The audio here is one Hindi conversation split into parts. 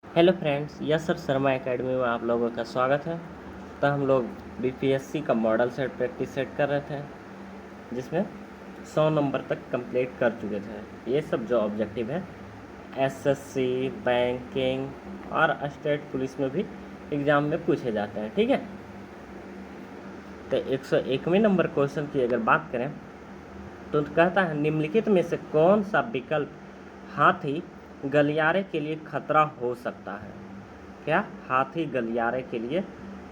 Hello friends, yes sir Sharma academy में आप लोगों का स्वागत है। तो हम लोग बीपीएससी का मॉडल सेट प्रैक्टिस सेट कर रहे थे, जिसमें 100 नंबर तक कंप्लीट कर चुके थे। ये सब जो ऑब्जेक्टिव है एसएससी, बैंकिंग और स्टेट पुलिस में भी एग्ज़ाम में पूछे जाते हैं। ठीक है, तो 101वें नंबर क्वेश्चन की अगर बात करें तो कहता है निम्नलिखित में से कौन सा विकल्प हाथी गलियारे के लिए खतरा हो सकता है। क्या हाथी गलियारे के लिए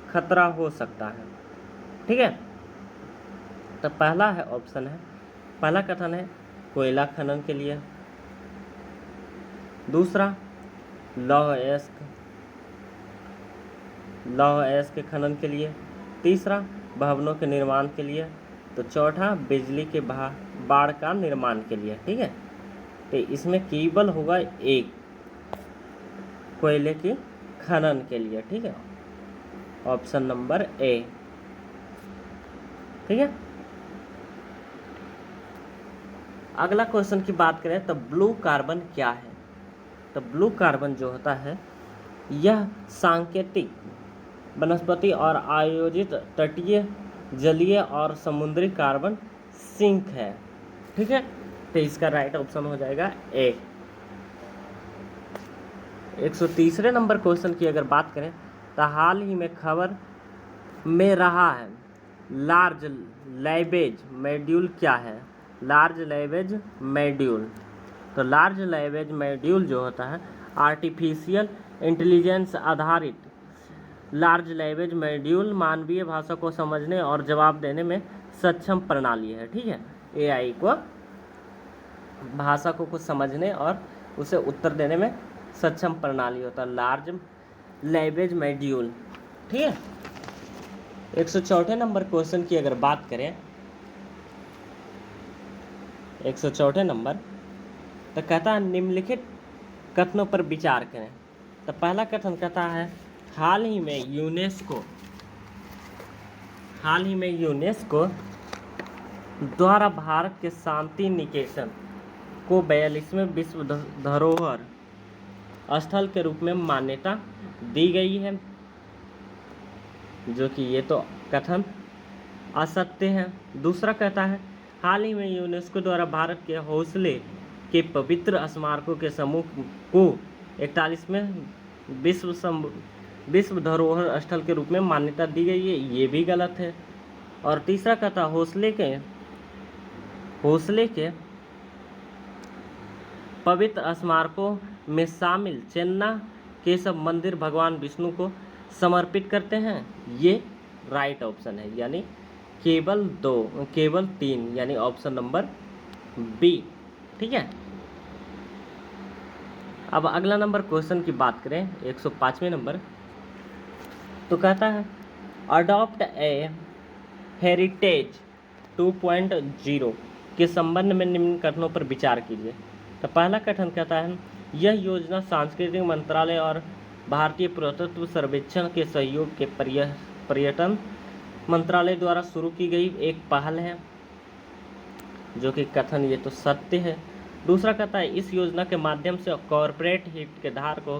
खतरा हो सकता है। ठीक है, तो पहला है ऑप्शन है, पहला कथन है कोयला खनन के लिए, दूसरा लौह अयस्क खनन के लिए, तीसरा भवनों के निर्माण के लिए, तो चौथा बिजली के बाड़ का निर्माण के लिए। ठीक है, तो इसमें केवल होगा एक, कोयले की खनन के लिए। ठीक है, ऑप्शन नंबर ए। ठीक है, अगला क्वेश्चन की बात करें तो ब्लू कार्बन क्या है। तो ब्लू कार्बन जो होता है यह सांकेतिक वनस्पति और आयोजित तटीय जलीय और समुद्री कार्बन सिंक है। ठीक है, तो इसका राइट ऑप्शन हो जाएगा ए। 130 नंबर क्वेश्चन की अगर बात करें तो हाल ही में खबर में रहा है लार्ज लैंग्वेज मॉड्यूल क्या है। लार्ज लैंग्वेज मॉड्यूल, तो लार्ज लैंग्वेज मॉड्यूल जो होता है आर्टिफिशियल इंटेलिजेंस आधारित लार्ज लैंग्वेज मॉड्यूल मानवीय भाषा को समझने और जवाब देने में सक्षम प्रणाली है। ठीक है, एआई को भाषा को कुछ समझने और उसे उत्तर देने में सक्षम प्रणाली होता है लार्ज लैंग्वेज मॉड्यूल। ठीक है, 104 नंबर क्वेश्चन की अगर बात करें 104 नंबर, तो कहता है निम्नलिखित कथनों पर विचार करें। तो पहला कथन कहता है हाल ही में यूनेस्को द्वारा भारत के शांति निकेतन को 42वें विश्व धरोहर स्थल के रूप में मान्यता दी गई है, जो कि ये तो कथन असत्य है। दूसरा कहता है हाल ही में यूनेस्को द्वारा भारत के हौसले के पवित्र स्मारकों के समूह को 41वें विश्व धरोहर स्थल के रूप में मान्यता दी गई है, ये भी गलत है। और तीसरा कहता हौसले के पवित्र स्मारकों में शामिल चेन्ना केशव मंदिर भगवान विष्णु को समर्पित करते हैं, ये राइट ऑप्शन है, यानी केवल 3, यानी ऑप्शन नंबर बी। ठीक है, अब अगला नंबर क्वेश्चन की बात करें 105वें नंबर, तो कहता है अडॉप्ट ए हेरिटेज 2.0 के संबंध में निम्न कथनों पर विचार कीजिए। तो पहला कथन कहता है यह योजना सांस्कृतिक मंत्रालय और भारतीय पुरातत्व सर्वेक्षण के सहयोग के पर्यटन मंत्रालय द्वारा शुरू की गई एक पहल है, जो कि कथन ये तो सत्य है। दूसरा कहता है इस योजना के माध्यम से कॉरपोरेट हित के धारकों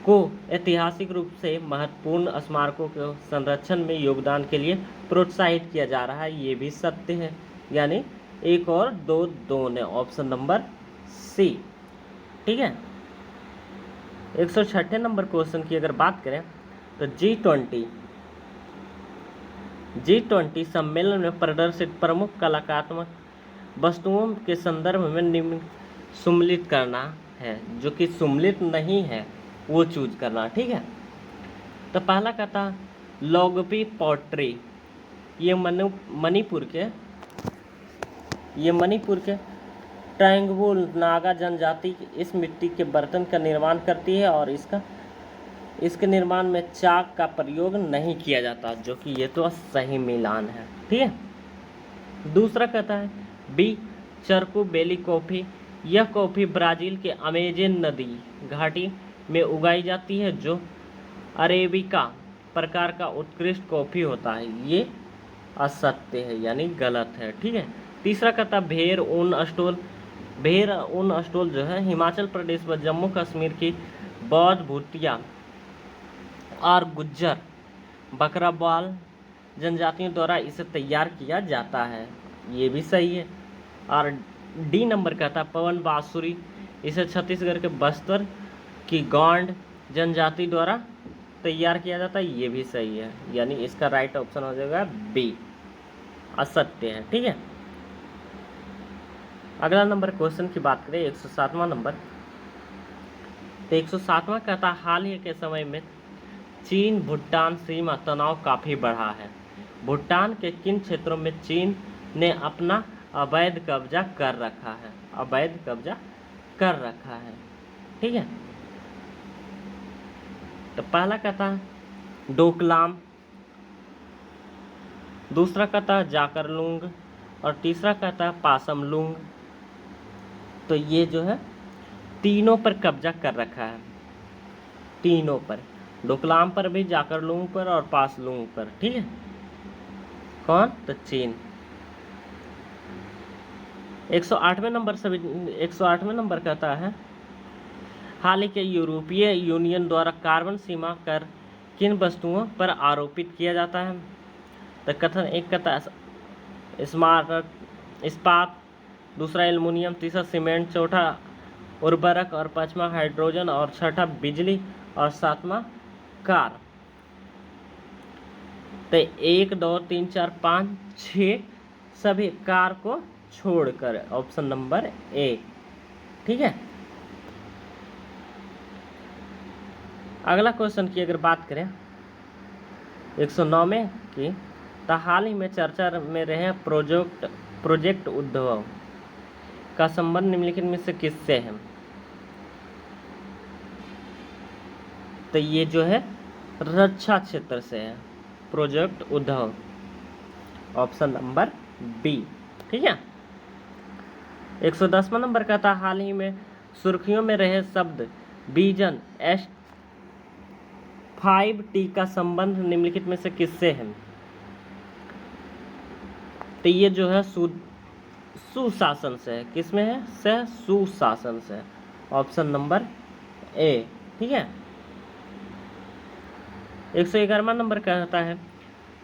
को ऐतिहासिक रूप से महत्वपूर्ण स्मारकों के संरक्षण में योगदान के लिए प्रोत्साहित किया जा रहा है, ये भी सत्य है, यानी 1 और 2 ने ऑप्शन नंबर सी। ठीक है, 106 नंबर क्वेश्चन की अगर बात करें तो G20 सम्मेलन में प्रदर्शित प्रमुख कलात्मक वस्तुओं के संदर्भ में निम्न सम्मिलित करना है, जो कि सम्मिलित नहीं है वो चूज करना। ठीक है, तो पहला कहता लोगपी पॉटरी, ये मणिपुर के ट्रायंगुल नागा जनजाति इस मिट्टी के बर्तन का निर्माण करती है और इसके निर्माण में चाक का प्रयोग नहीं किया जाता, जो कि ये तो सही मिलान है। ठीक है, दूसरा कहता है बी चरकू बेली कॉफ़ी, यह कॉफ़ी ब्राज़ील के अमेजन नदी घाटी में उगाई जाती है, जो अरेबिका प्रकार का उत्कृष्ट कॉफ़ी होता है, ये असत्य है, यानी गलत है। ठीक है, तीसरा कहता भेड़ ऊन स्टोल जो है हिमाचल प्रदेश व जम्मू कश्मीर की बौद्ध, भूतिया और गुज्जर बकरवाल जनजातियों द्वारा इसे तैयार किया जाता है, ये भी सही है। और डी नंबर कहता है पवन बांसुरी, इसे छत्तीसगढ़ के बस्तर की गोंड जनजाति द्वारा तैयार किया जाता है, ये भी सही है। यानी इसका राइट ऑप्शन हो जाएगा बी, असत्य है। ठीक है, अगला नंबर क्वेश्चन की बात करें 107वां नंबर। तो 107वां कहता है हाल ही के समय में चीन भूटान सीमा तनाव काफ़ी बढ़ा है। भूटान के किन क्षेत्रों में चीन ने अपना अवैध कब्जा कर रखा है? अवैध कब्जा कर रखा है। ठीक है, तो पहला कहता है डोकलाम, दूसरा कहता है जाकरलुंग और तीसरा कहता है पासमलुंग। तो ये जो है तीनों पर कब्जा कर रखा है, तीनों पर, डोकलाम पर भी, जाकरलुंग पर और पासलुंग पर। ठीक है, कौन? तो चीन। 108वें नंबर से 108वें नंबर कहता है हाल ही के यूरोपीय यूनियन द्वारा कार्बन सीमा कर किन वस्तुओं पर आरोपित किया जाता है? तो कथन एक कहता है इस्पात, दूसरा एल्युमिनियम, तीसरा सीमेंट, चौथा उर्वरक और पांचवा हाइड्रोजन और छठा बिजली और सातवां कार। तो 1, 2, 3, 4, 5, 6 सभी कार को छोड़कर ऑप्शन नंबर ए। ठीक है, अगला क्वेश्चन की अगर बात करें 109 की, तो हाल ही में चर्चा में रहे प्रोजेक्ट उद्धव का संबंध निम्नलिखित में से किससे है? तो ये जो है रक्षा क्षेत्र से है, project Uddhav, option number B. ठीक है, 110वां नंबर कहता है हाल ही में सुर्खियों में रहे शब्द बीजन S5T का संबंध निम्नलिखित में से किससे है? तो ये जो है सुशासन से है। किसमें है? से सुशासन से, ऑप्शन नंबर ए। ठीक है, 111वां नंबर कहता है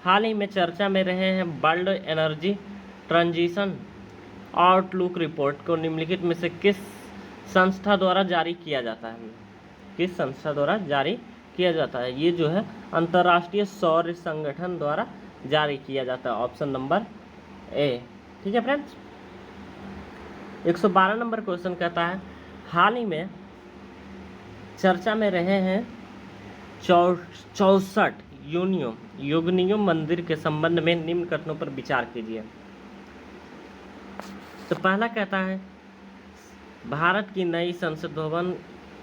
हाल ही में चर्चा में रहे हैं world energy transition outlook report को निम्नलिखित में से किस संस्था द्वारा जारी किया जाता है? किस संस्था द्वारा जारी किया जाता है? ये जो है अंतर्राष्ट्रीय सौर संगठन द्वारा जारी किया जाता है, ऑप्शन नंबर ए। ठीक है फ्रेंड्स, 112 नंबर क्वेश्चन कहता है हाल ही में चर्चा में रहे हैं 64 योगनियम मंदिर के संबंध में निम्न कथनों पर विचार कीजिए। तो पहला कहता है भारत की नई संसद भवन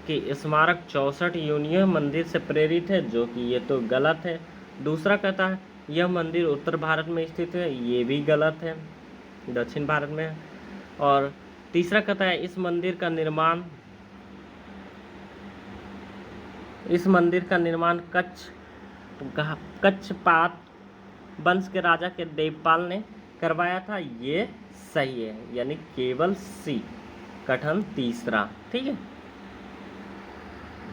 के स्मारक 64 यूनियन मंदिर से प्रेरित है, जो कि ये तो गलत है। दूसरा कहता है यह मंदिर उत्तर भारत में स्थित है, ये भी गलत है, दक्षिण भारत में है। और तीसरा कहता है इस मंदिर का निर्माण कच्छपात वंश के राजा के देवपाल ने करवाया था, ये सही है, यानी केवल सी, कथन तीसरा। ठीक है,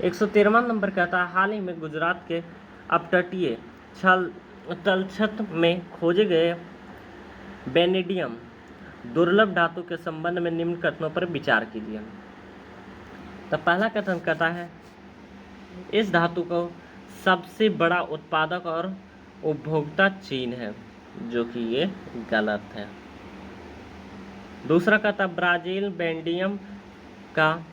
113वां नंबर कहता है हाल ही में गुजरात के अपतटीय तलछट में खोजे गए वेनेडियम दुर्लभ धातु के संबंध में निम्न कथनों पर विचार कीजिए। तो पहला कथन कहता है इस धातु को सबसे बड़ा उत्पादक और उपभोक्ता चीन है, जो कि ये गलत है। दूसरा कहता ब्राजील वेनेडियम का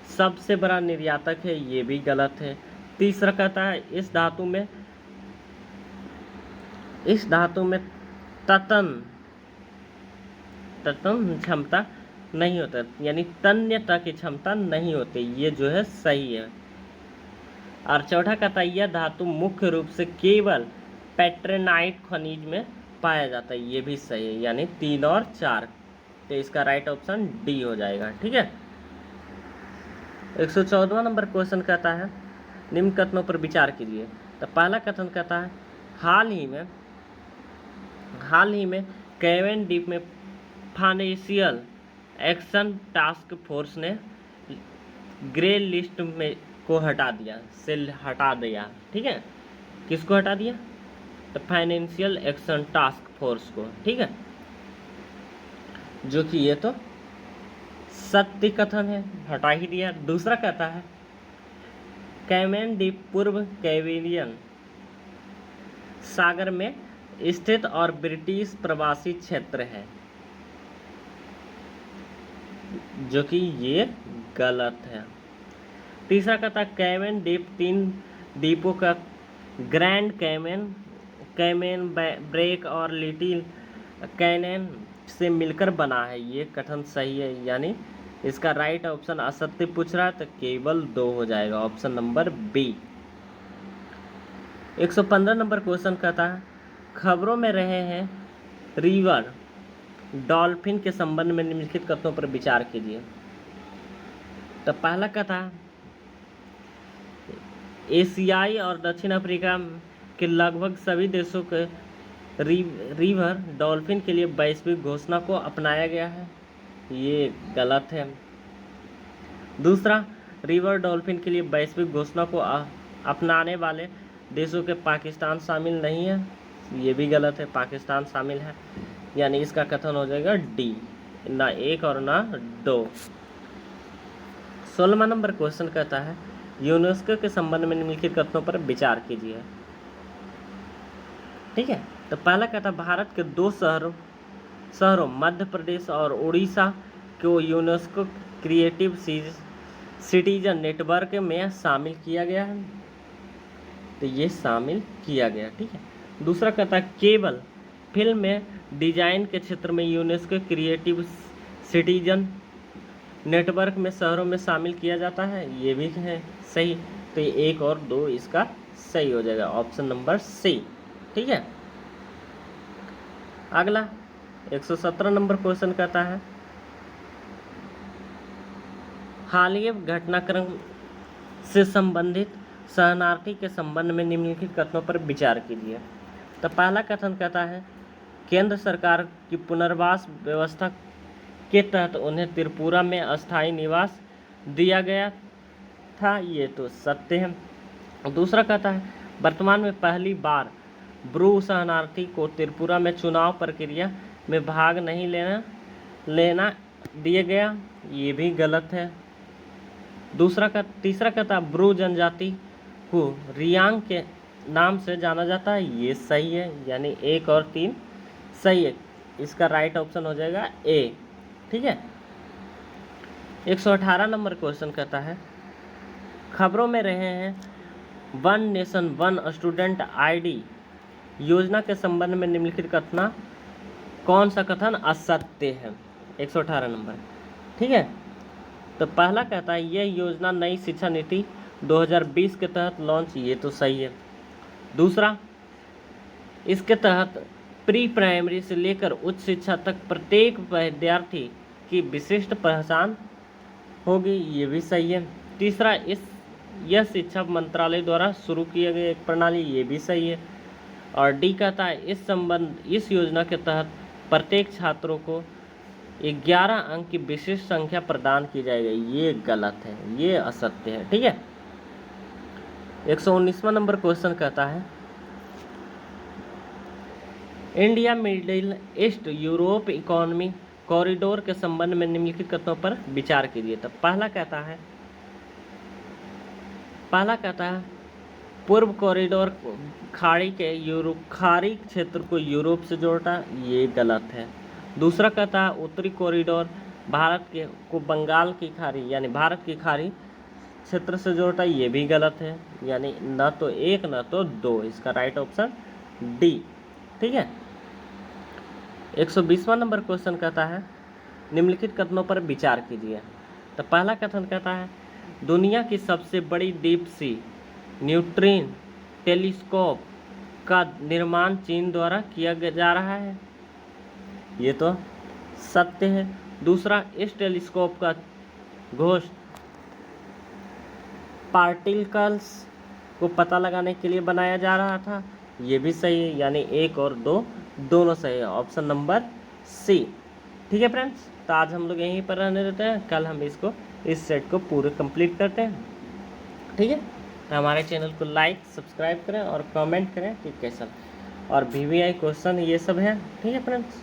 सबसे बड़ा निर्यातक है, ये भी गलत है। तीसरा कहता है इस धातु में ततन क्षमता नहीं होता, यानी तन्यता की क्षमता नहीं होती, ये जो है सही है। और चौथा कहता है यह धातु मुख्य रूप से केवल पेट्रेनाइट खनिज में पाया जाता है, ये भी सही है, यानी 3 और 4। तो इसका राइट ऑप्शन डी हो जाएगा। ठीक है, 114वां नंबर क्वेश्चन कहता है निम्न कथनों पर विचार कीजिए। तो पहला कथन कहता है हाल ही में कैवेन द्वीप में फाइनेंशियल एक्शन टास्क फोर्स ने ग्रे लिस्ट में को हटा दिया, से हटा दिया, ठीक है। किसको हटा दिया? तो फाइनेंशियल एक्शन टास्क फोर्स को, ठीक है, जो कि ये तो सत्य कथन है, हटा ही दिया। दूसरा कहता है कैमन द्वीप पूर्व कैरिबियन सागर में स्थित और ब्रिटिश प्रवासी क्षेत्र है, जो कि ये गलत है। तीसरा कहता है कैमन द्वीप 3 द्वीपों का ग्रैंड कैमन, कैमन ब्रेक और लिटिल कैनन से मिलकर बना है, ये कथन सही है, यानी इसका राइट ऑप्शन असत्य पूछ रहा है तो केवल 2 हो जाएगा, option number B. 115 number question कहता है खबरों में रहे हैं रिवर डॉल्फिन के संबंध में निम्नलिखित कथनों पर विचार कीजिए। तो पहला कहता है एशियाई और दक्षिण अफ्रीका के लगभग सभी देशों के रिवर डॉल्फिन के लिए वैश्विक घोषणा को अपनाया गया है, ये गलत है। दूसरा, रिवर डॉल्फिन के लिए वैश्विक घोषणा को अपनाने वाले देशों के पाकिस्तान शामिल नहीं है, ये भी गलत है, पाकिस्तान शामिल है, यानी इसका कथन हो जाएगा डी, ना 1 और ना 2। 16वां नंबर क्वेश्चन कहता है यूनेस्को के संबंध में निम्नलिखित कथनों पर विचार कीजिए, ठीक है। तो पहला कहता है भारत के 2 शहरों मध्य प्रदेश और उड़ीसा को यूनेस्को क्रिएटिव सिटीजन नेटवर्क में शामिल किया गया है, तो ये शामिल किया गया, ठीक है। दूसरा कहता है केवल फिल्म में डिजाइन के क्षेत्र में यूनेस्को क्रिएटिव सिटीजन नेटवर्क में शहरों में शामिल किया जाता है, ये भी है सही, तो ये 1 और 2 इसका सही हो जाएगा, ऑप्शन नंबर सी, ठीक है। अगला 117 नंबर क्वेश्चन कहता है हालिया घटनाक्रम से संबंधित शरणार्थी के संबंध में निम्नलिखित कथनों पर विचार कीजिए। तो पहला कथन कहता है केंद्र सरकार की पुनर्वास व्यवस्था के तहत उन्हें त्रिपुरा में अस्थायी निवास दिया गया था, ये तो सत्य है। दूसरा कहता है वर्तमान में पहली बार ब्रू शरणार्थी को त्रिपुरा में चुनाव प्रक्रिया में भाग नहीं लेना दिया गया, ये भी गलत है। तीसरा कहता ब्रू जनजाति को रियांग के नाम से जाना जाता है, ये सही है, यानी 1 और 3 सही है, इसका राइट ऑप्शन हो जाएगा ए, ठीक है। 118 नंबर क्वेश्चन कहता है खबरों में रहे हैं one nation one student ID योजना के संबंध में निम्नलिखित कथन कौन सा कथन असत्य है? 118 नंबर, ठीक है। तो पहला कहता है यह योजना नई शिक्षा नीति 2020 के तहत लॉन्च, ये तो सही है। दूसरा, इसके तहत प्री प्राइमरी से लेकर उच्च शिक्षा तक प्रत्येक विद्यार्थी की विशिष्ट पहचान होगी, ये भी सही है। तीसरा, यह शिक्षा मंत्रालय द्वारा शुरू किया गया एक प्रणाली, ये भी सही है। और डी कहता है इस योजना के तहत प्रत्येक छात्रों को 11 अंक की विशिष्ट संख्या प्रदान की जाएगी, ये गलत है, ये असत्य है, ठीक है। 119वां नंबर क्वेश्चन कहता है India middle east Europe economy corridor के संबंध में निम्नलिखित कथनों पर विचार कीजिए। तो पहला कहता है पूर्व कॉरिडोर खाड़ी क्षेत्र को यूरोप से जोड़ता, ये गलत है। दूसरा कहता है उत्तरी कॉरिडोर भारत को बंगाल की खाड़ी यानी भारत की खाड़ी क्षेत्र से जोड़ता, ये भी गलत है, यानी न तो 1 न तो 2, इसका राइट ऑप्शन डी, ठीक है। 120वां नंबर क्वेश्चन कहता है निम्नलिखित कथनों पर विचार कीजिए। तो पहला कथन कहता है दुनिया की सबसे बड़ी डीप सी न्यूट्रिन टेलीस्कोप का निर्माण चीन द्वारा किया जा रहा है, ये तो सत्य है। दूसरा, इस टेलीस्कोप का घोष पार्टिकल्स को पता लगाने के लिए बनाया जा रहा था, ये भी सही है, यानी 1 और 2 दोनों सही है, ऑप्शन नंबर सी। ठीक है फ्रेंड्स, तो आज हम लोग यहीं पर रहने देते हैं, कल हम इस सेट को पूरे कंप्लीट करते हैं। ठीक है, तो हमारे चैनल को लाइक सब्सक्राइब करें और कमेंट करें कि कैसा, और VVI क्वेश्चन ये सब है। ठीक है फ्रेंड्स।